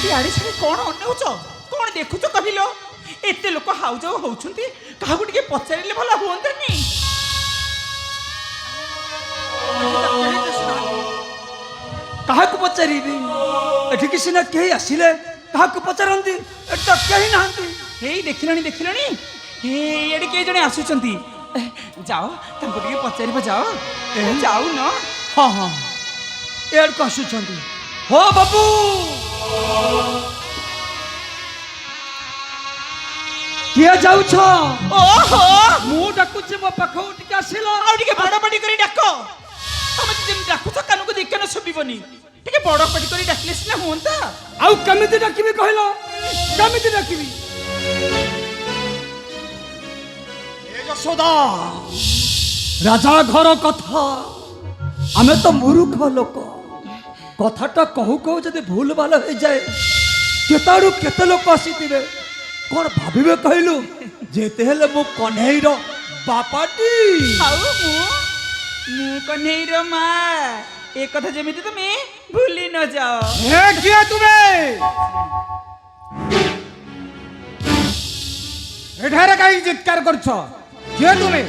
आड़े छाड़ी कौन अनौच कौन देखुच कहल एत लोक हाउजाऊ होउछंती काहू टिके पचारिले भला हुअंतानी काहाକୁ ପଚାରିବି ଏଠିକି ସିନା କେହି ଆସିଲେ କାହାକୁ ପଚାରନ୍ତି ଏଠି ତ କେହି ନାହାନ୍ତି हेई देखिलानी हे एडी के जणे आसुचंती जाओ तांको टिके पचारिबा जाओ जाऊ न ହଁ ହଁ ଏଆଡ଼କୁ ଆସୁଛନ୍ତି हो ବାବୁ କିଏ ଯାଉଛ ओहो ମୁଁ ଡାକୁଛି ମୋ ପାଖକୁ ଟିକେ ଆସିଲ ଆଉ ଟିକେ ବଡ଼ ପାଟି କରି ଡାକ ତମେ ଯେମିତି ଡାକୁଛ କାନକୁ ଦିକେନ ଶୁଭିବନି ଟିକେ ବଡ଼ ପାଟି କରି ଡାକିଲେ ସିନା ହୁଅନ୍ତା ଆଉ କେମିତି ଡାକିବି କହିଲ କେମିତି ଡାକିବି ଯଶୋଦା ରାଜା ଘର କଥା ଆମେ ତ ମୂର୍ଖ ଲୋକ କଥାଟା କହୁ କହୁ ଯଦି ଭୁଲ ଭାଲ ହେଇଯାଏ କେତେଆଡୁ କେତେ ଲୋକ ଆସିଥିବେ କଣ ଭାବିବେ କହିଲୁ ଯେତେ ହେଲେ ମୁଁ କହ୍ନେଇର ବାପାଟି ଆଉ ମୁଁ କହ୍ନେଇର ମା ଏ କଥା ଯେମିତି ତମେ ଭୁଲି ନ ଯାଅ ଏ କିଏ ତୁମେ ଏଠାରେ କାହିଁ ଚିତ୍କାର କରୁଛ କିଏ ତୁମେ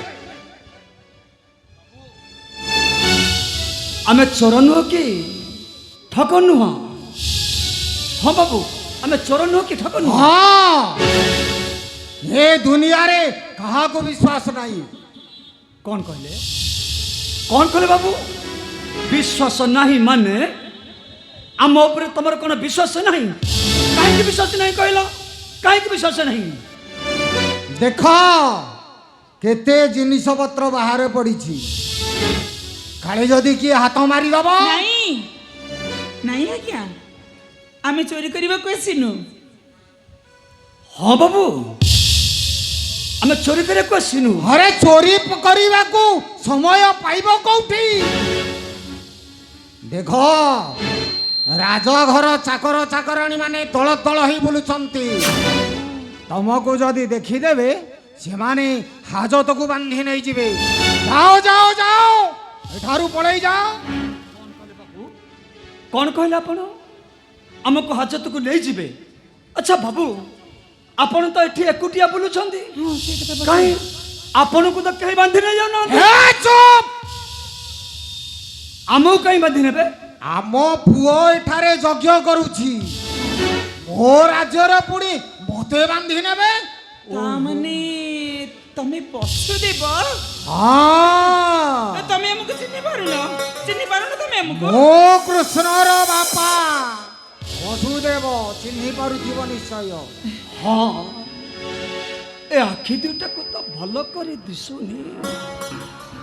ଆମେ ଚୋର ନୁହଁ କି ଠକ ନୁହଁ ହଁ ବାବୁ ଆମେ ଚୋର ନୁହଁ କି ଠକ ନୁହଁ ହଁ ଏ ଦୁନିଆରେ କାହାକୁ ବିଶ୍ୱାସ ନାହିଁ କଣ କହିଲେ ବାବୁ ବିଶ୍ୱାସ ନାହିଁ ମାନେ ଆମ ଉପରେ ତମର କଣ ବିଶ୍ୱାସ ନାହିଁ କାହିଁକି ବିଶ୍ୱାସ ନାହିଁ କହିଲ କାହିଁକି ବିଶ୍ୱାସ ନାହିଁ ଦେଖ କେତେ ଜିନିଷ ପତ୍ର ବାହାରେ ପଡ଼ିଛି କାଳେ ଯଦି କିଏ ହାତ ମାରିଦବ ନାଇଁ ନାଇଁ ଆଜ୍ଞା ଆମେ ଚୋରି କରିବାକୁ ଆସିନୁ ହଁ ବାବୁ ଆମେ ଚୋରି କରିବାକୁ ଆସିନୁ ଘରେ ଚୋରି କରିବାକୁ ସମୟ ପାଇବ କୋଉଠି ଦେଖ ରାଜଘର ଚାକର ଚାକରାଣୀ ମାନେ ତଳ ତଳ ହେଇ ବୁଲୁଛନ୍ତି ତମକୁ ଯଦି ଦେଖିଦେବେ ସେମାନେ ହାଜତକୁ ବାନ୍ଧି ନେଇଯିବେ ଯାଅ ଯାଅ ଯାଅ ଏଠାରୁ ପଳେଇ ଯାଅ କଣ କହିଲେ ଆପଣ ଆମକୁ ହାଜତକୁ ନେଇଯିବେ ଆଚ୍ଛା ବାବୁ ଆପଣ ତ ଏଠି ଏକୁଟିଆ ବୁଲୁଛନ୍ତି କାହିଁ ଆପଣଙ୍କୁ ତ କେହି ବାନ୍ଧି ନେଇ ଯାଉନାହାନ୍ତି ହେ ଚୁପ୍ ଆମକୁ କାହିଁ ବାନ୍ଧି ନେବେ ଆମ ପୁଅ ଏଠାରେ ଯଜ୍ଞ କରୁଛି ମୋ ରାଜ୍ୟର ପୁଣି ମତେ ବାନ୍ଧି ନେବେ ତାମାନେ ତମେ ବସୁଦେବ ହଁ ତମେ ଆମକୁ ଚିହ୍ନି ପାରୁନ ତମେ ଆମକୁ ମୋ କୃଷ୍ଣର ବାପା ବସୁଦେବ ଚିହ୍ନି ପାରୁଥିବ ନିଶ୍ଚୟ ହଁ ଏ ଆଖି ଦୁଇଟାକୁ ତ ଭଲ କରି ଦିଶୁନି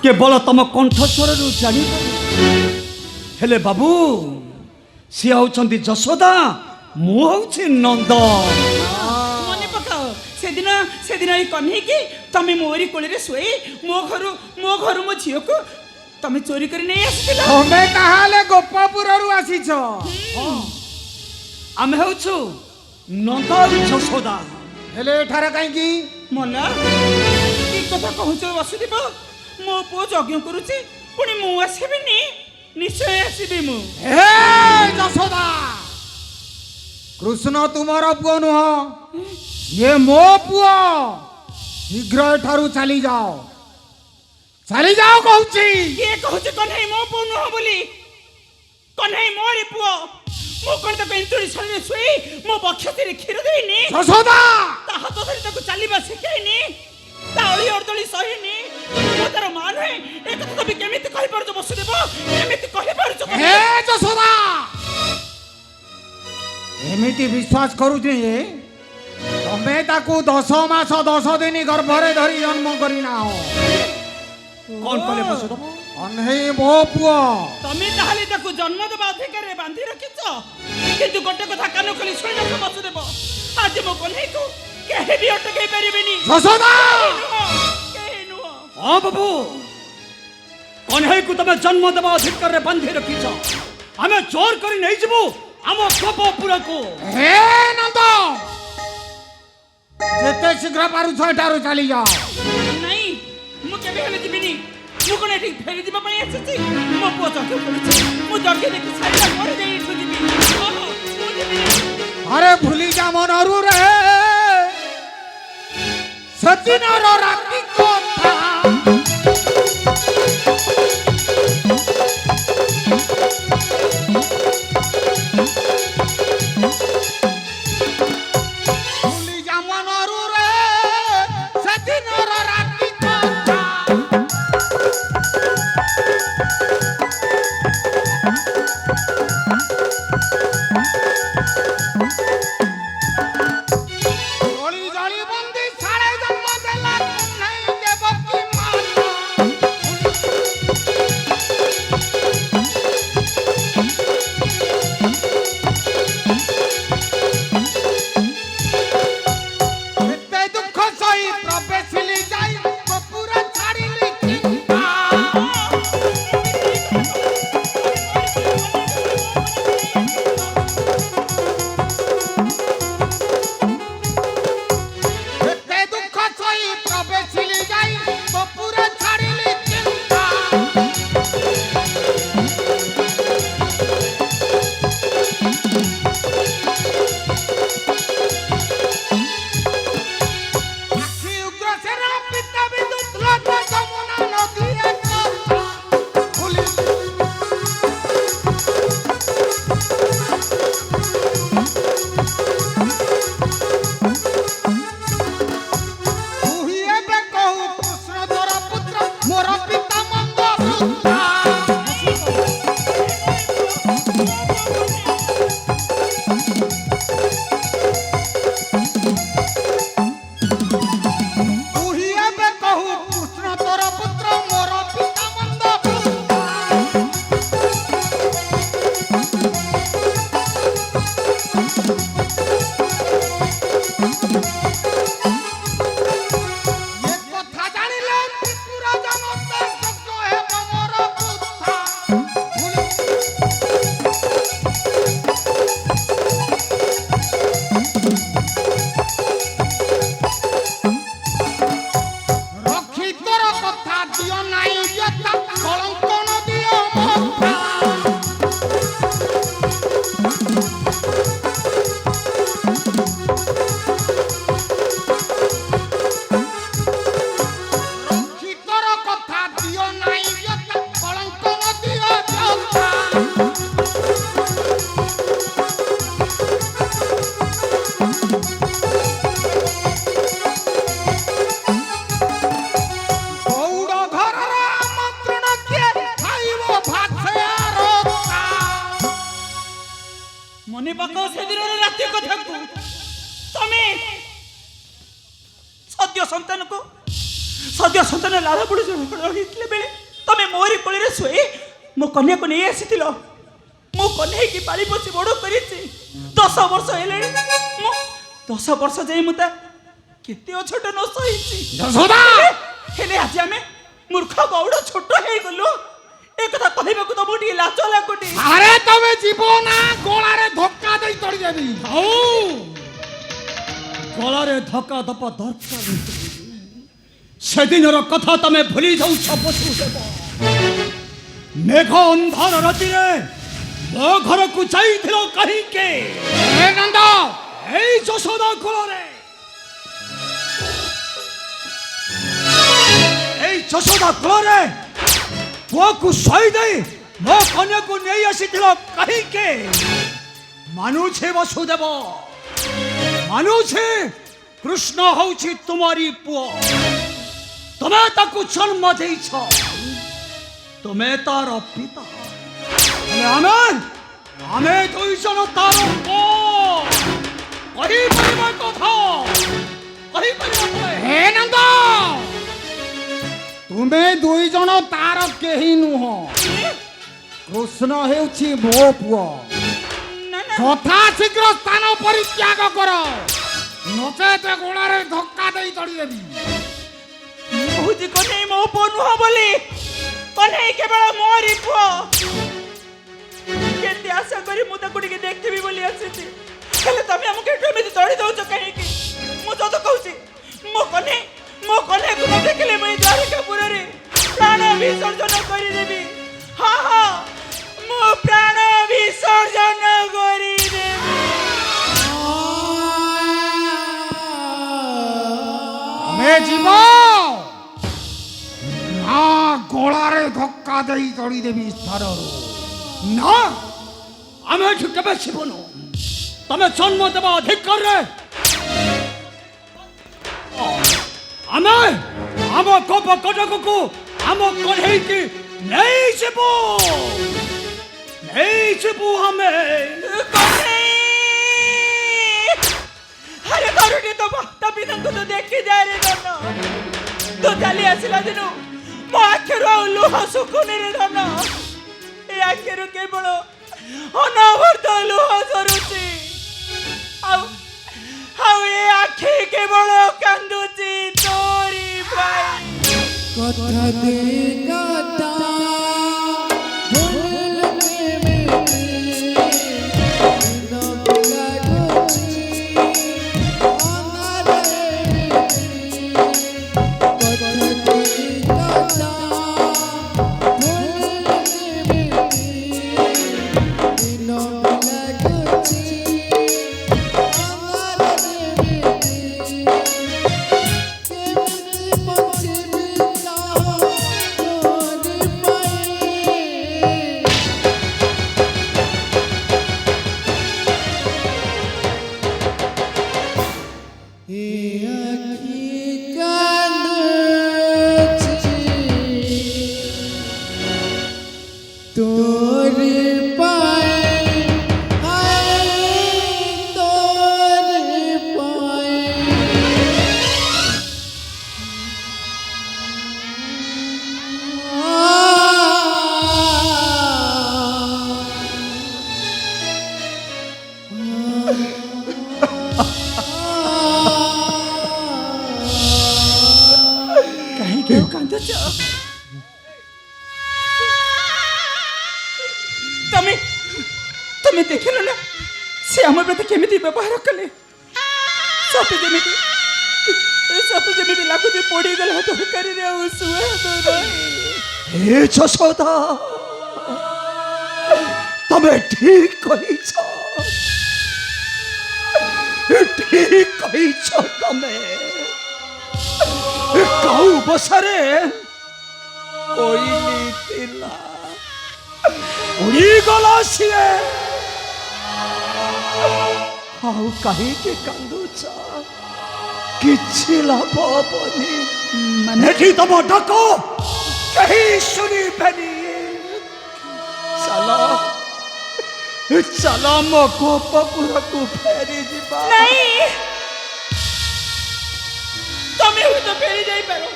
କେବଳ ତମ କଣ୍ଠସ୍ୱରରୁ ଜାଣିପାରୁ ହେଲେ ବାବୁ ସିଏ ହଉଛନ୍ତି ଯଶୋଦା ମୁଁ ହଉଛି ନନ୍ଦ ମନେ ପକାଅ ସେଦିନ ଏଇ କହ୍ନେଇକି ତମେ ମୋରି କୋଳରେ ଶୋଇ ମୋ ଘରୁ ମୋ ଝିଅକୁ ତମେ ଚୋରି କରି ନେଇ ଆସିଥିଲ ତମେ ତାହେଲେ ଗୋପପୁରରୁ ଆସିଛ ଆମେ ହେଉଛୁ ନନ୍ଦ ଆଉ ଯଶୋଦା ହେଲେ ଏଠାରେ କାହିଁକି ମଲା କି କଥା କହୁଛ ବସୁଦେବ ମୋ ପୁଅ ଯଜ୍ଞ କରୁଛି ପୁଣି ମୁଁ ଆସିବିନି ନିଶ୍ଚୟ ଆସିବି ମୁଁ ହେ ଯଶୋଦା କୃଷ୍ଣ ତୁମର ପୁଅ ନୁହଁ ଇଏ ମୋ ପୁଅ ଶୀଘ୍ର ଏଠାରୁ ଚାଲିଯାଅ କହୁଛି କିଏ କହୁଛି କହ୍ନେଇ ମୋ ପୁଅ ନୁହଁ ବୋଲି କହ୍ନେଇ ମୋରି ପୁଅ ମୁଁ କଣ ତାକୁ ଏନ୍ତୁଡ଼ି ଶରୀରେ ଶୋଇ ମୋ ବକ୍ଷରେ କ୍ଷୀର ଦେଇନି ଯଶୋଦା ତା ହାତ ଧରି ତାକୁ ଚାଲିବା ଶିଖେଇନି ତା ଅଳି ଅର୍ଦଳି ସହିନି ମୁଁ ତାର ମା ନୁହେଁ ଏ କଥା ତମେ କେମିତି କହିପାରୁଛ ବସୁଦେବ କେମିତି କହିପାରୁଛ ହେ ଯଶୋଦା ଏମିତି ବିଶ୍ୱାସ କରୁଛି ଯେ ତମେ ତାକୁ 10 ମାସ 10 ଦିନ ଗର୍ଭରେ ଧରି ଜନ୍ମ କରିନାହ କଣ କଲେ ବସୁଦେବ କହ୍ନେଇ ମୋ ପୁଅ ତମେ ତାହେଲେ ତାକୁ ଜନ୍ମ ଦେବା ଅଧିକାରରେ ବାନ୍ଧି ରଖିଛ କିନ୍ତୁ ଗୋଟେ କଥା କାନ ଖୋଲି ଶୁଣି ରଖ ବସୁଦେବ ଆଜି ମୋ କହ୍ନେଇକୁ କେହି ବି ଅଟକେଇ ପାରିବେନି ଯଶୋଦା କେହି ନୁହଁ ହଁ ବାବୁ କହ୍ନେଇକୁ ତମେ ଜନ୍ମ ଦେବା ଅଧିକାରରେ ବାନ୍ଧି ରଖିଛ ଆମେ ଚୋର କରି ନେଇଯିବୁ ଆମ ଗୋପପୁରକୁ ହେ ନନ୍ଦ ଯେତେ ଶୀଘ୍ର ପାରୁଛ ଏଠାରୁ ଚାଲିଯାଅ ନାଇଁ ମୁଁ କେବେ ହେଲେ ଯିବିନି ମୁଁ କଣ ଏଠି ଫେରି ଯିବା ପାଇଁ ଆସିଛି ମୋ ପୁଅ ଯଜ୍ଞ କରୁଛି ମୁଁ ଯଜ୍ଞ ଦେଖି ସାରିଲା ପରେ ଯାଇ ଏଠୁ ଯିବି ମୁଁ ଯିବିନି আরে ভুলি যা মনরু রে সেদিনর রাতি কথা ভুলি যা মনরু রে সেদিনর রাতি কথা জলি জলি বন্দি সাড়ে জন্ম দেলা নাই দেবকী মাতা এতে দুঃখ সই প্রবেশিলি যাই পুরা ছাড়িলি চিন্তা এতে দুঃখ সই প্রবেশিলি যাই পুরা ছাড়িলি চিন্তা আখি উগ্রসেন পিতা বিদ্যুৎ লগ্ন যমুনা নদীর কথা ভুলি তুই ଏବେ କହୁ କୃଷ୍ଣ ତୋର ପୁତ୍ର ମୋର ପିତା ମନ୍ଦ ବୃଦ୍ଧା তুই ଏବେ କହୁ କୃଷ୍ଣ ତୋର ପୁତ୍ର ମୋର ପିତା ମନ୍ଦ ବୃଦ୍ଧା ଏ କଥା ଜାଣିଲେ ତ୍ରିପୁରା ଜନତା ଯଜ୍ଞ ହେବ ମୋର ବୃଦ୍ଧା ରଖି ତୋର କଥା ଦିଅ ନାଇଁ ବ୍ୟଥା କଳଙ୍କ ନ ଦିଅ ମଥା ରଖି ତୋର କଥା ଦିଅ ନାଇଁ ବ୍ୟଥା କଳଙ୍କ ନ ଦିଅ ବ୍ୟଥା ଗୌଡ଼ ଘରର ଆମନ୍ତ୍ରଣ କିଏ ଖାଇବ ଭାତ ରତା ମନେ ପକାଅ ସେଦିନର ରାତି କଥାକୁ। ତମେ ସଦ୍ୟ ସନ୍ତାନ ଲାଳ ପଡୁ ରହିଥିଲେ ବେଳେ ତମେ ମୋରି କୋଳରେ ଶୋଇ ମୋ କନ୍ୟାକୁ ନେଇ ଆସିଥିଲ। ମୁଁ କନ୍ୟାକି ପାଳି ପୋଷି ବଡ଼ କରିଛି। 10 ବର୍ଷ ହେଲାଣି। ମୁଁ 10 ବର୍ଷ ଯାଇ ମୁଁ ତା କେତେ ଅଛଟ ନ ସହିଛି। ଯଶୋଦା ହେଲେ ଆଜି ଆମେ ମୂର୍ଖ ଗୌଡ଼ ଛୋଟ ହେଇଗଲୁ। ଏ କଥା କହିବାକୁ ତମକୁ ଟିକେ ଲାଜ ଲାଗୁନି। ଆରେ ତମେ ଯିବ ନା ଗଳାରେ ଧକ୍କା ଦେଇ ତଡ଼ି ଦେବି ଗଳାରେ ଧକ୍କା ଦପ ଦରକାର ସେଦିନର କଥା ତମେ ଭୁଲି ଯାଉଛ ବସୁଦେବ। ମେଘ ଅନ୍ଧାର ରାତିରେ ମୋ ଘରକୁ ଯାଇଥିଲ କାହିଁକି? ଏ ନନ୍ଦ ଏଇ ଯଶୋଦା କୋଳରେ ଏଇ ଯଶୋଦା କୋଳରେ ପୁଅକୁ ଶୋଇ ଦେଇ ମୋ କନ୍ୟାକୁ ନେଇ ଆସିଥିଲ କାହିଁକି? ମାନୁଛି ବସୁଦେବ, ମାନୁଛି କୃଷ୍ଣ ହଉଛି ତୁମରି ପୁଅ। ତମେ ତାକୁ ଜନ୍ମ ଦେଇଛ, ତୁମେ ତାର ପିତା। ହେଲେ ଆମେ 2 ଜଣ ତାର ପୁଅ। କହିପାରିବା କଥା, କହିପାରିବା ତମେ? ହେ ନନ୍ଦ ତୁମେ 2 ଜଣ ତାର କେହି ନୁହଁ। କୃଷ୍ଣ ହେଉଛି ମୋ ପୁଅ। ନା ନା ଯଥା ଶୀଘ୍ର ସ୍ଥାନ ପରିତ୍ୟାଗ କର, ନଚେତ ଗୋଳାରେ ଧକ୍କା ଦେଇ ତଡ଼ି ଦେବି। ମୁଁ କହୁଛି କହ୍ନେଇ ମୋ ପୁଅ ନୁହଁ ବୋଲି। କହ୍ନେଇ କେବଳ ମୋରି ପୁଅ। କେତେ ଆଶା କରି ମୁଁ ତାକୁ ଟିକେ ଦେଖିବି ବୋଲି ଆସିଛି। ହେଲେ ତମେ ଆମକୁ ଏଠୁ ଏମିତି ତଡ଼ି ଦଉଛ କାହିଁକି? ମୁଁ ତ କହୁଛି ମୋ କହ୍ନେଇକୁ ନ ଦେଖିଲେ ମୁଁ ଦ୍ୱାରକାପୁରରେ ପ୍ରାଣ ବିସର୍ଜନ କରିଦେବି। ହଁ ହଁ ମୁଁ ପ୍ରାଣ ବିସର୍ଜନ କରିଦେବି। ଯିବ ନା ଗଳାରେ ଧକ୍କା ଦେଇ ତଳିଦେବି ସ୍ଥାନରୁ। ନା ଆମେ ଏଠି କେବେ ଶିବୁନୁ। ତମେ ଜନ୍ମ ଦେବା ଅଧିକାରରେ ଆମେ ଆମ କୋପ କଟକକୁ ଆମ କଢ଼େଇକି ନେଇଯିବୁ ଆମେ। ଆରେ କରୁଣି ତ ଭକ୍ତ ପିତାଙ୍କୁ ତ ଦେଖି ଯାରେ ଧନ ତୁ ଚାଲି ଆସିଲା ଦିନୁ ମୋ ଆଖିରୁ ଆଉ ଲୁହ ଶୁଖୁନିରେ ଧନ। ଏ ଆଖିରୁ କେବଳ ଅନାବର୍ତ୍ତ ଲୁହ ଝରୁଛି। ଆଉ ଆଉ ଏ ଆଖି କେବଳ କାନ୍ଦୁଛି ତୋରି ପାଇଁ। কথা দে কথা क्यों कांदुଛ? तमे तमे देखिलो ना से हम प्रति केमिति व्यवहार कले। सत जेमिति लाଗୁଛି ପୋଡ଼ି ଗଲା ତରକାରୀରେ ଆଉ ସୁଆଦ ନାହିଁ। हे যশোদা तमे ठीक कहिछ तमे। कौ बसारे कोइली तिला उड़ी गला सिए हाउ कहीं के कांदुछ किछि लाभ हबनी। माने कि तम डको कहीं सुनी बनी। चलो चलो मो गोपपुर को फेरी जीवा। नहीं तमे हुए तो फेरी जाई पारो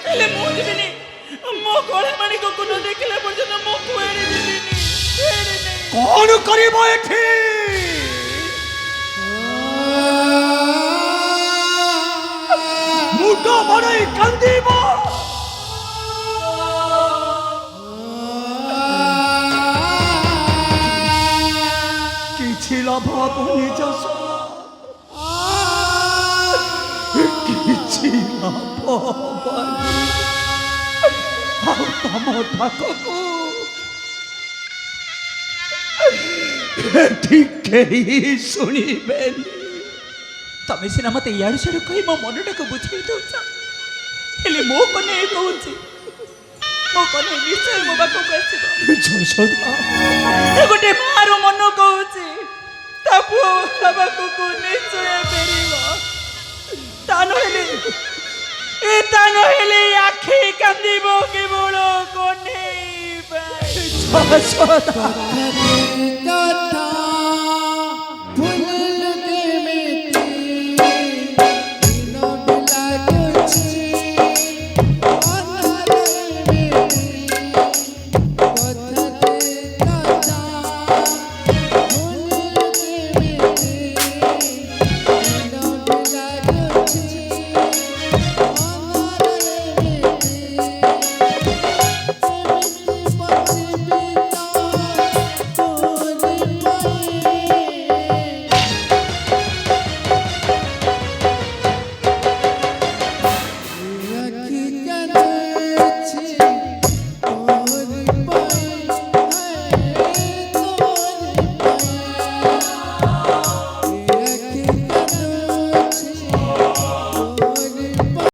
हेले मु जीविनी मो कोळे माणी को न देखिले पर्यंत मो कुएरे जीविनी फेरी नहीं। कौन करिबो एठी मुटो बड़ई कांदीबो। किछि लाभ हबनी যশোদা किछि लाभ हबनी। ଆଉ ତମ ଡାକକୁ ଏଠି କେହି ଶୁଣିବେନି। तमे सिना मते यार छड़ कहि मो मनटाको बुझाई दउछ हेले मो कने कहूची मो कने निश्चय मो बाको आसीबो। ଯଶୋଦା ए गोटे मारो मन कहूची ता पुओ बाको को निश्चय फेरिबो। ता न हेले आखि कांदिबो केवल कोने যশোদা কথা দে